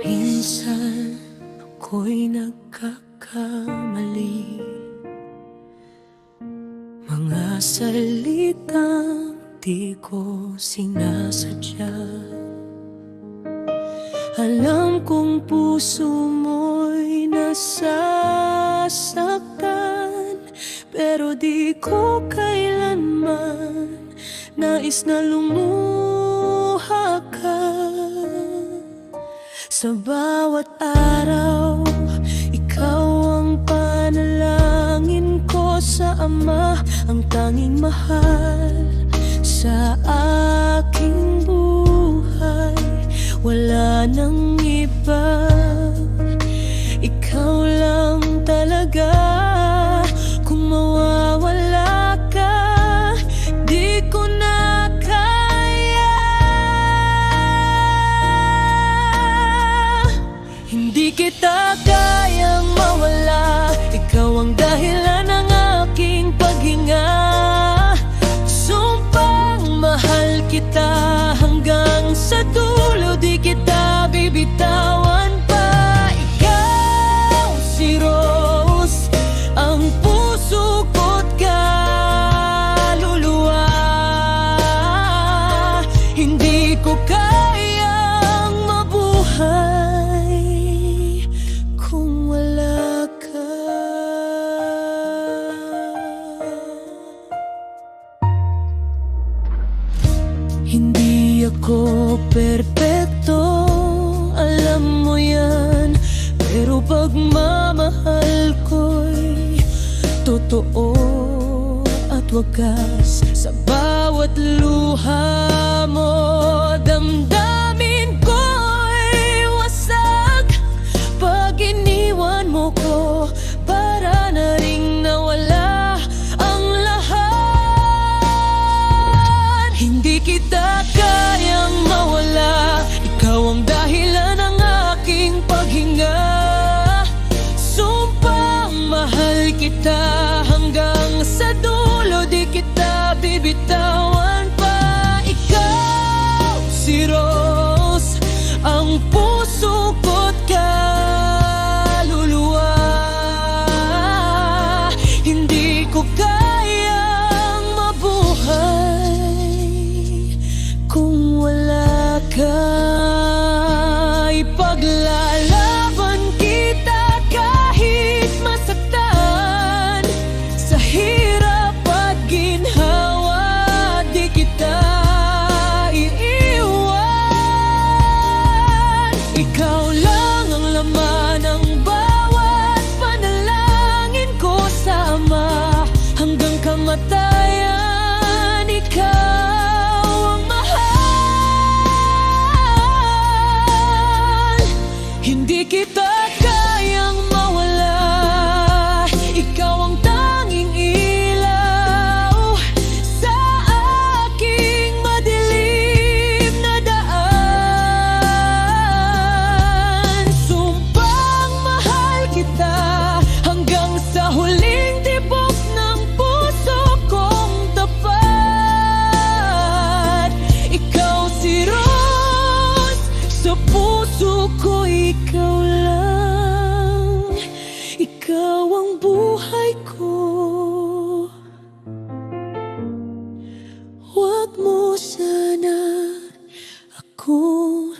Minsan ako'y nagkakamali, mga salitang di ko sinasadya. Alam kong puso mo'y nasasaktan, pero di ko kailanman nais na lumuha ka. Sa bawat araw, ikaw ang panalangin ko sa Ama, ang tanging mahal sa aking buhay. Wala nang iba, ikaw lang talaga. Kung mawawala ka, di ko na kaya. Hindi kita kayang mawala, ikaw ang dahilan ng aking paghinga. Sumpang mahal kita hanggang sa dulo, di kita bibitawan pa. Ikaw si Rose, ang puso ko't kaluluwa. Hindi ko kayang mabuhay kung wala ka. Hindi ako perpekto, alam mo yan, pero pagmamahal ko'y totoo at wagas. Sa bawat luha mo, damdamin ko'y wasak. Pag iniwan mo ko, para na ring nawala ang lahat. Hindi kita kayang mawala, ikaw ang dahilan ng aking paghinga. Sumpang mahal kita hanggang sa dulo, di kita bibitawan pa. Ikaw si Rose, ang puso ko't kaluluwa. Hindi ko kayang mabuhay kung wala ka. Ipaglalaban kita kahit masaktan, sa hirap at ginhawa, di kita iiwan. Ikaw lang ang laman ng bawat panalangin ko sa Ama, hanggang kamatayan ikaw ang mahal. Hindi kita kayang mawala, ikaw ang tanging ilaw sa aking madilim na daan. Sumpang mahal kita hanggang sa huling tibok ng puso kong tapat. Ikaw si Rose, sa puso ko ikaw lang. Ikaw ang buhay ko, huwag mo sana akong